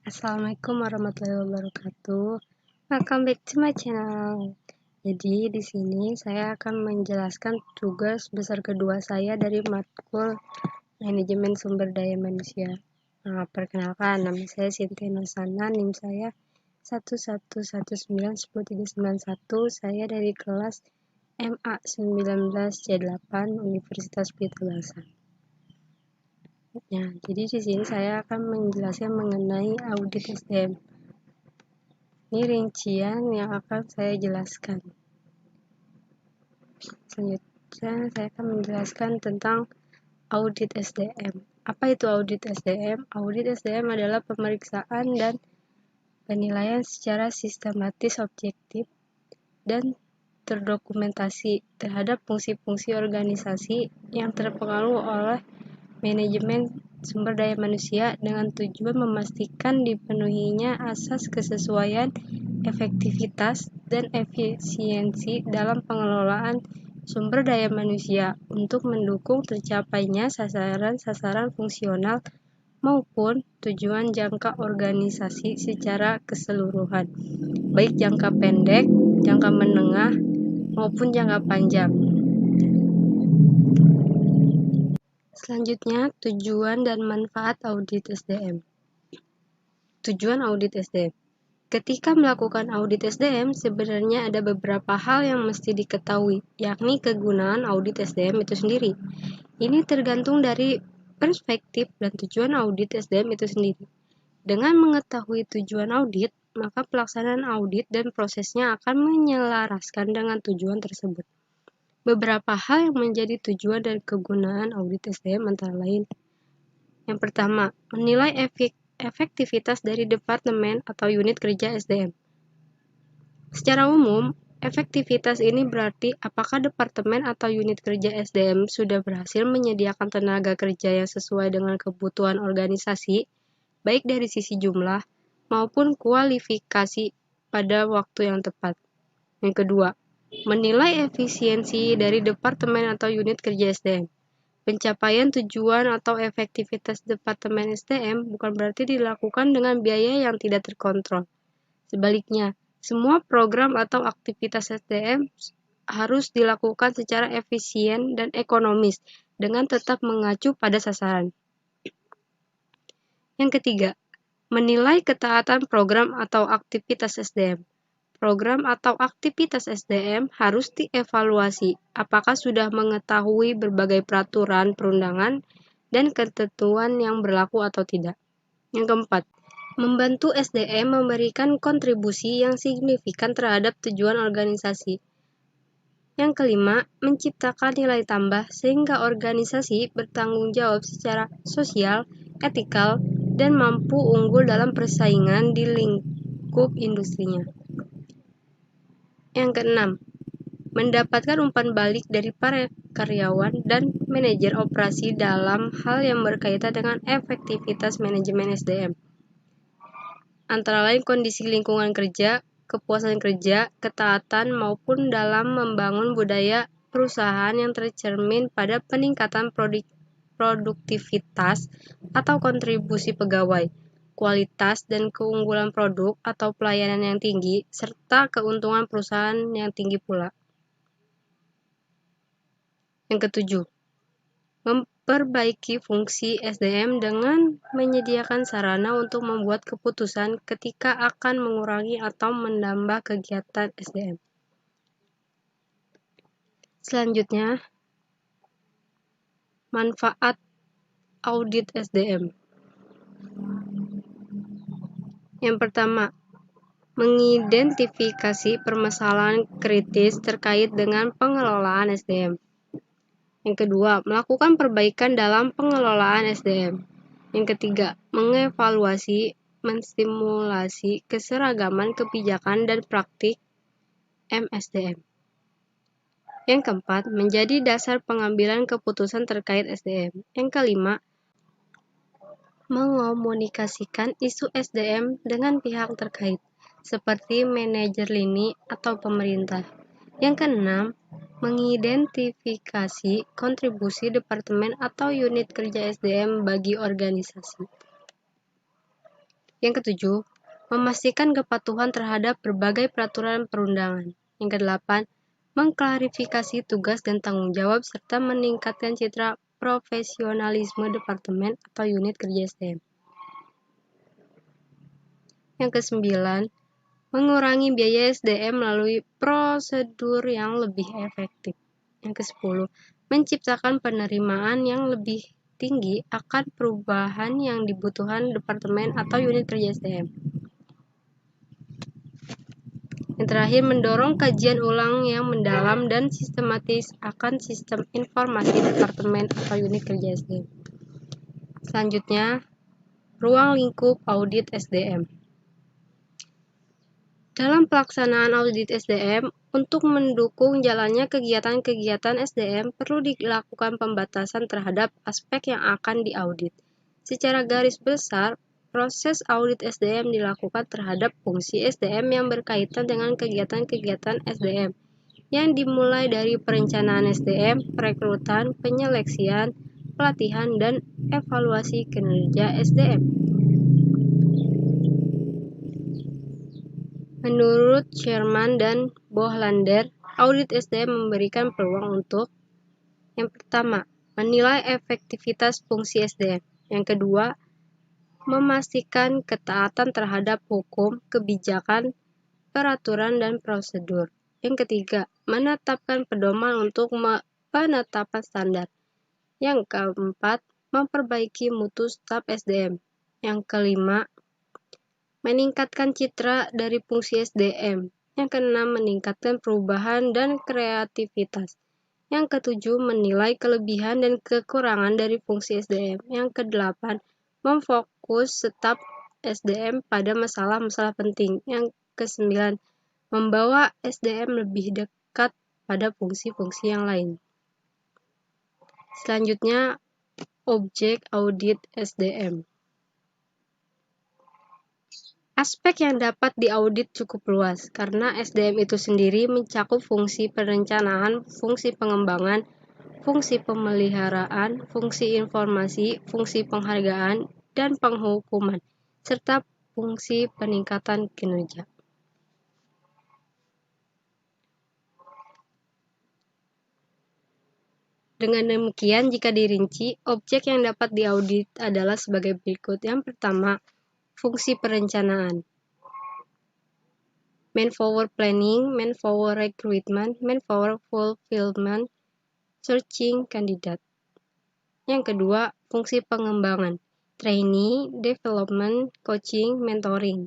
Assalamualaikum warahmatullahi wabarakatuh. Welcome back to my channel. Jadi di sini saya akan menjelaskan tugas besar kedua saya dari matkul Manajemen Sumber Daya Manusia. Perkenalkan, nama saya Sintia Nursana, NIM saya 11191031. Saya dari kelas MA 19C8 Universitas Pelita Bangsa. Nah, jadi di sini saya akan menjelaskan mengenai audit SDM. Ini rincian yang akan saya jelaskan. Selanjutnya saya akan menjelaskan tentang audit SDM. Apa itu audit SDM? Audit SDM adalah pemeriksaan dan penilaian secara sistematis, objektif, dan terdokumentasi terhadap fungsi-fungsi organisasi yang terpengaruh oleh manajemen sumber daya manusia dengan tujuan memastikan dipenuhinya asas kesesuaian, efektivitas, dan efisiensi dalam pengelolaan sumber daya manusia untuk mendukung tercapainya sasaran-sasaran fungsional maupun tujuan jangka organisasi secara keseluruhan, baik jangka pendek, jangka menengah, maupun jangka panjang. Selanjutnya, tujuan dan manfaat audit SDM. Tujuan audit SDM. Ketika melakukan audit SDM, sebenarnya ada beberapa hal yang mesti diketahui, yakni kegunaan audit SDM itu sendiri. Ini tergantung dari perspektif dan tujuan audit SDM itu sendiri. Dengan mengetahui tujuan audit, maka pelaksanaan audit dan prosesnya akan menyelaraskan dengan tujuan tersebut. Beberapa hal yang menjadi tujuan dan kegunaan audit SDM antara lain. Yang pertama, menilai efektivitas dari departemen atau unit kerja SDM. Secara umum, efektivitas ini berarti apakah departemen atau unit kerja SDM sudah berhasil menyediakan tenaga kerja yang sesuai dengan kebutuhan organisasi, baik dari sisi jumlah maupun kualifikasi pada waktu yang tepat. Yang kedua, menilai efisiensi dari departemen atau unit kerja SDM. Pencapaian tujuan atau efektivitas departemen SDM bukan berarti dilakukan dengan biaya yang tidak terkontrol. Sebaliknya, semua program atau aktivitas SDM harus dilakukan secara efisien dan ekonomis dengan tetap mengacu pada sasaran. Yang ketiga, menilai ketaatan program atau aktivitas SDM. Program atau aktivitas SDM harus dievaluasi apakah sudah mengetahui berbagai peraturan perundangan dan ketentuan yang berlaku atau tidak. Yang keempat, membantu SDM memberikan kontribusi yang signifikan terhadap tujuan organisasi. Yang kelima, menciptakan nilai tambah sehingga organisasi bertanggung jawab secara sosial, etikal, dan mampu unggul dalam persaingan di lingkup industrinya. Yang keenam, mendapatkan umpan balik dari para karyawan dan manajer operasi dalam hal yang berkaitan dengan efektivitas manajemen SDM. Antara lain kondisi lingkungan kerja, kepuasan kerja, ketaatan, maupun dalam membangun budaya perusahaan yang tercermin pada peningkatan produktivitas atau kontribusi pegawai, kualitas dan keunggulan produk atau pelayanan yang tinggi, serta keuntungan perusahaan yang tinggi pula. Yang ketujuh, memperbaiki fungsi SDM dengan menyediakan sarana untuk membuat keputusan ketika akan mengurangi atau menambah kegiatan SDM. Selanjutnya, manfaat audit SDM. Yang pertama, mengidentifikasi permasalahan kritis terkait dengan pengelolaan SDM. Yang kedua, melakukan perbaikan dalam pengelolaan SDM. Yang ketiga, mengevaluasi, menstimulasi keseragaman kebijakan dan praktik MSDM. Yang keempat, menjadi dasar pengambilan keputusan terkait SDM. Yang kelima, mengomunikasikan isu SDM dengan pihak terkait, seperti manajer lini atau pemerintah. Yang keenam, mengidentifikasi kontribusi departemen atau unit kerja SDM bagi organisasi. Yang ketujuh, memastikan kepatuhan terhadap berbagai peraturan perundangan. Yang kedelapan, mengklarifikasi tugas dan tanggung jawab serta meningkatkan citra profesionalisme departemen atau unit kerja SDM. Yang kesembilan, mengurangi biaya SDM melalui prosedur yang lebih efektif. Yang kesepuluh, menciptakan penerimaan yang lebih tinggi akan perubahan yang dibutuhkan departemen atau unit kerja SDM. Yang terakhir, mendorong kajian ulang yang mendalam dan sistematis akan sistem informasi departemen atau unit kerja SDM. Selanjutnya, ruang lingkup audit SDM. Dalam pelaksanaan audit SDM, untuk mendukung jalannya kegiatan-kegiatan SDM, perlu dilakukan pembatasan terhadap aspek yang akan diaudit. Secara garis besar, proses audit SDM dilakukan terhadap fungsi SDM yang berkaitan dengan kegiatan-kegiatan SDM, yang dimulai dari perencanaan SDM, perekrutan, penyeleksian, pelatihan, dan evaluasi kinerja SDM. Menurut Sherman dan Bohlander, audit SDM memberikan peluang untuk yang pertama, menilai efektivitas fungsi SDM. Yang kedua, memastikan ketaatan terhadap hukum, kebijakan, peraturan, dan prosedur. Yang ketiga, menetapkan pedoman untuk penetapan standar. Yang keempat, memperbaiki mutu staf SDM. Yang kelima, meningkatkan citra dari fungsi SDM. Yang keenam, meningkatkan perubahan dan kreativitas. Yang ketujuh, menilai kelebihan dan kekurangan dari fungsi SDM. Yang kedelapan, memfokus staf SDM pada masalah-masalah penting. Yang kesembilan, membawa SDM lebih dekat pada fungsi-fungsi yang lain. Selanjutnya, objek audit SDM. Aspek yang dapat diaudit cukup luas, karena SDM itu sendiri mencakup fungsi perencanaan, fungsi pengembangan, fungsi pemeliharaan, fungsi informasi, fungsi penghargaan, dan penghukuman, serta fungsi peningkatan kinerja. Dengan demikian, jika dirinci, objek yang dapat diaudit adalah sebagai berikut. Yang pertama, fungsi perencanaan. Manpower planning, manpower recruitment, manpower fulfillment, searching candidate. Yang kedua, fungsi pengembangan. Trainee, development, coaching, mentoring.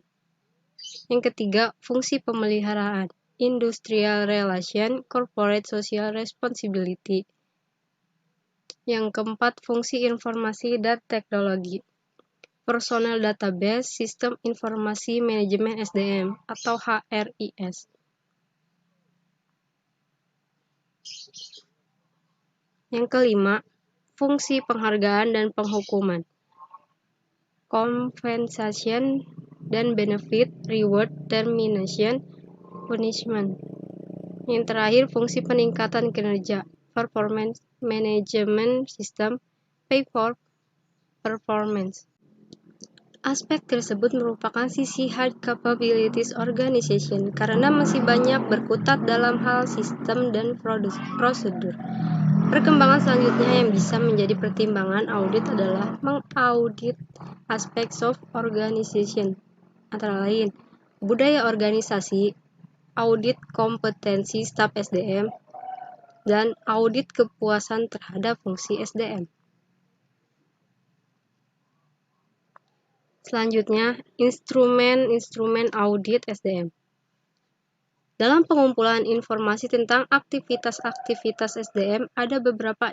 Yang ketiga, fungsi pemeliharaan. Industrial relation, corporate social responsibility. Yang keempat, fungsi informasi dan teknologi. Personal database, sistem informasi manajemen SDM atau HRIS. Yang kelima, fungsi penghargaan dan penghukuman. Compensation dan benefit, reward, termination, punishment. Yang terakhir, fungsi peningkatan kinerja. Performance management system, pay for performance. Aspek tersebut merupakan sisi hard capabilities organization karena masih banyak berkutat dalam hal sistem dan prosedur. Perkembangan selanjutnya yang bisa menjadi pertimbangan audit adalah mengaudit aspek soft organization, antara lain budaya organisasi, audit kompetensi staf SDM, dan audit kepuasan terhadap fungsi SDM. Selanjutnya, instrumen audit SDM. Dalam pengumpulan informasi tentang aktivitas-aktivitas SDM, ada beberapa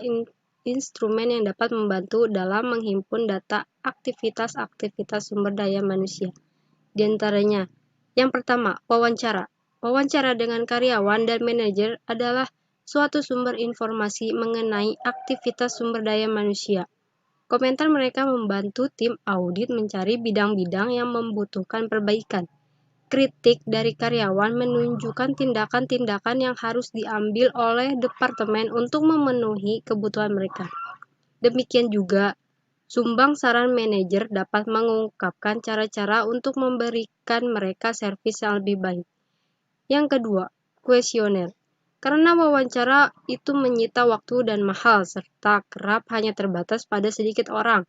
instrumen yang dapat membantu dalam menghimpun data aktivitas-aktivitas sumber daya manusia. Di antaranya, yang pertama, wawancara. Wawancara dengan karyawan dan manajer adalah suatu sumber informasi mengenai aktivitas sumber daya manusia. Komentar mereka membantu tim audit mencari bidang-bidang yang membutuhkan perbaikan. Kritik dari karyawan menunjukkan tindakan-tindakan yang harus diambil oleh departemen untuk memenuhi kebutuhan mereka. Demikian juga, Sumbang saran manajer dapat mengungkapkan cara-cara untuk memberikan mereka servis yang lebih baik. Yang kedua, kuesioner. Karena wawancara itu menyita waktu dan mahal serta kerap hanya terbatas pada sedikit orang.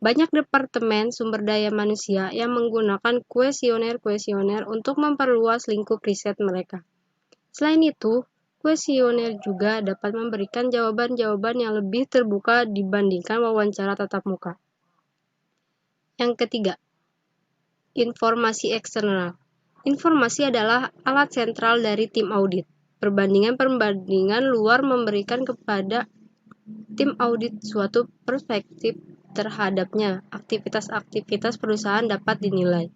Banyak departemen sumber daya manusia yang menggunakan kuesioner untuk memperluas lingkup riset mereka. Selain itu, kuesioner juga dapat memberikan jawaban-jawaban yang lebih terbuka dibandingkan wawancara tatap muka. Yang ketiga, informasi eksternal. Informasi adalah alat sentral dari tim audit. Perbandingan-perbandingan luar memberikan kepada tim audit suatu perspektif terhadapnya. Aktivitas-aktivitas perusahaan dapat dinilai.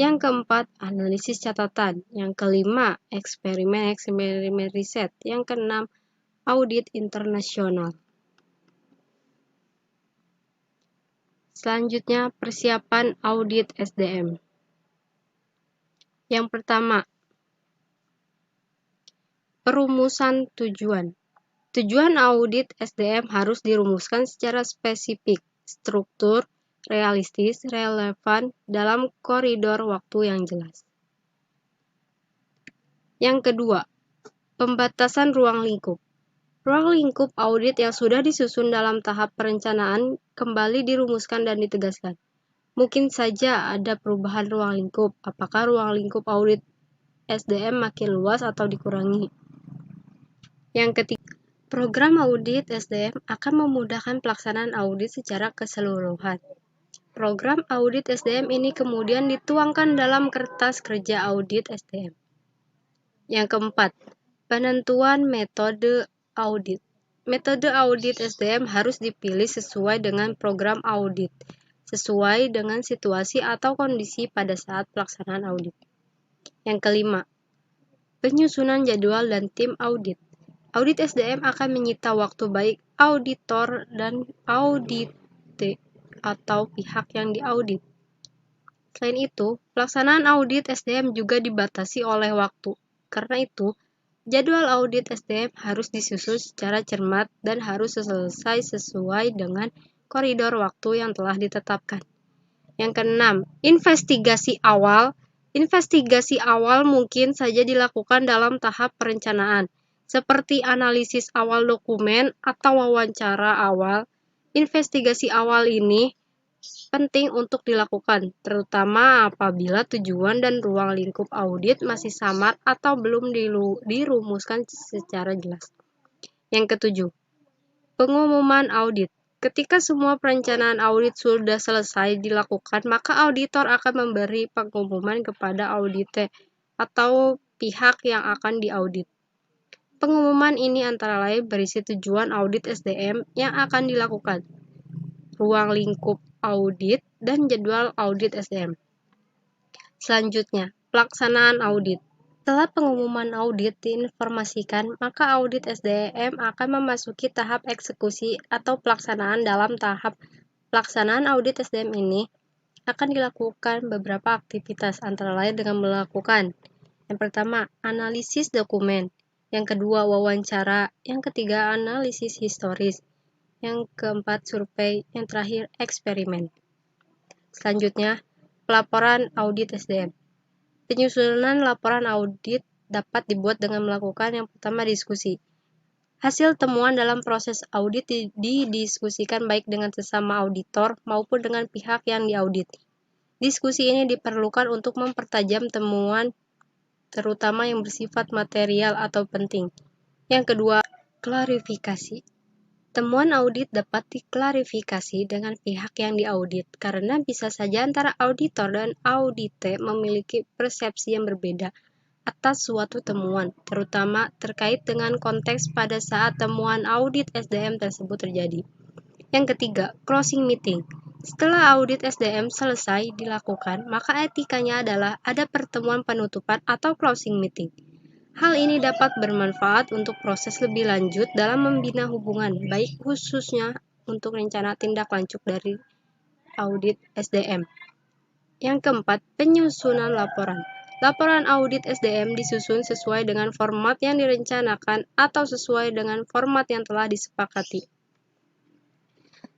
Yang keempat, analisis catatan. Yang kelima, eksperimen riset. Yang keenam, audit internasional. Selanjutnya, persiapan audit SDM. Yang pertama, perumusan tujuan. Tujuan audit SDM harus dirumuskan secara spesifik, struktur, realistis, relevan, dalam koridor waktu yang jelas. Yang kedua, pembatasan ruang lingkup. Ruang lingkup audit yang sudah disusun dalam tahap perencanaan kembali dirumuskan dan ditegaskan. Mungkin saja ada perubahan ruang lingkup, apakah ruang lingkup audit SDM makin luas atau dikurangi. Yang ketiga, program audit SDM akan memudahkan pelaksanaan audit secara keseluruhan. Program audit SDM ini kemudian dituangkan dalam kertas kerja audit SDM. Yang keempat, penentuan metode audit. Metode audit SDM harus dipilih sesuai dengan program audit, sesuai dengan situasi atau kondisi pada saat pelaksanaan audit. Yang kelima, penyusunan jadwal dan tim audit. Audit SDM akan menyita waktu baik auditor dan audite atau pihak yang diaudit. Selain itu, pelaksanaan audit SDM juga dibatasi oleh waktu. Karena itu, jadwal audit SDM harus disusun secara cermat dan harus selesai sesuai dengan koridor waktu yang telah ditetapkan. Yang keenam, investigasi awal. Investigasi awal mungkin saja dilakukan dalam tahap perencanaan, seperti analisis awal dokumen atau wawancara awal. Investigasi awal ini penting untuk dilakukan, terutama apabila tujuan dan ruang lingkup audit masih samar atau belum dirumuskan secara jelas. Yang ketujuh, pengumuman audit. Ketika semua perencanaan audit sudah selesai dilakukan, maka auditor akan memberi pengumuman kepada audite atau pihak yang akan diaudit. Pengumuman ini antara lain berisi tujuan audit SDM yang akan dilakukan, ruang lingkup audit, dan jadwal audit SDM. Selanjutnya, pelaksanaan audit. Setelah pengumuman audit diinformasikan, maka audit SDM akan memasuki tahap eksekusi atau pelaksanaan. Dalam tahap pelaksanaan audit SDM ini akan dilakukan beberapa aktivitas, antara lain dengan melakukan yang pertama, analisis dokumen. Yang kedua, wawancara. Yang ketiga, analisis historis. Yang keempat, survei. Yang terakhir, eksperimen. Selanjutnya, pelaporan audit SDM. Penyusunan laporan audit dapat dibuat dengan melakukan yang pertama, diskusi. Hasil temuan dalam proses audit didiskusikan baik dengan sesama auditor maupun dengan pihak yang diaudit. Diskusi ini diperlukan untuk mempertajam temuan, terutama yang bersifat material atau penting. Yang kedua, klarifikasi. Temuan audit dapat diklarifikasi dengan pihak yang diaudit, karena bisa saja antara auditor dan audite memiliki persepsi yang berbeda atas suatu temuan, terutama terkait dengan konteks pada saat temuan audit SDM tersebut terjadi. Yang ketiga, closing meeting. Setelah audit SDM selesai dilakukan, maka etikanya adalah ada pertemuan penutupan atau closing meeting. Hal ini dapat bermanfaat untuk proses lebih lanjut dalam membina hubungan, baik khususnya untuk rencana tindak lanjut dari audit SDM. Yang keempat, penyusunan laporan. Laporan audit SDM disusun sesuai dengan format yang direncanakan atau sesuai dengan format yang telah disepakati.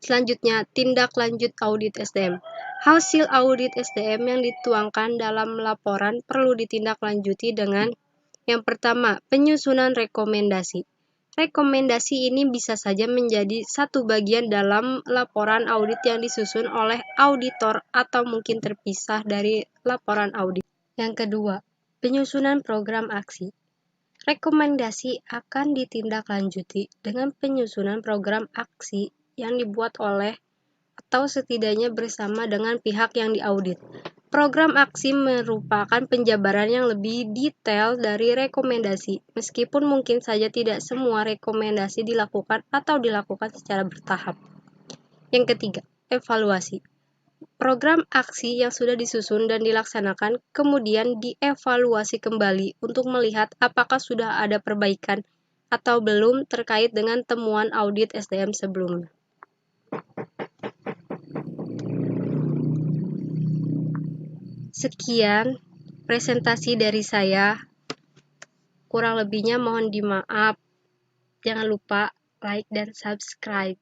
Selanjutnya, tindak lanjut audit SDM. Hasil audit SDM yang dituangkan dalam laporan perlu ditindaklanjuti dengan yang pertama, penyusunan rekomendasi. Rekomendasi ini bisa saja menjadi satu bagian dalam laporan audit yang disusun oleh auditor atau mungkin terpisah dari laporan audit. Yang kedua, penyusunan program aksi. Rekomendasi akan ditindaklanjuti dengan penyusunan program aksi yang dibuat oleh atau setidaknya bersama dengan pihak yang diaudit. Program aksi merupakan penjabaran yang lebih detail dari rekomendasi, meskipun mungkin saja tidak semua rekomendasi dilakukan atau dilakukan secara bertahap. Yang ketiga, evaluasi. Program aksi yang sudah disusun dan dilaksanakan kemudian dievaluasi kembali untuk melihat apakah sudah ada perbaikan atau belum terkait dengan temuan audit SDM sebelumnya. Sekian presentasi dari saya. Kurang lebihnya mohon dimaaf. Jangan lupa like dan subscribe.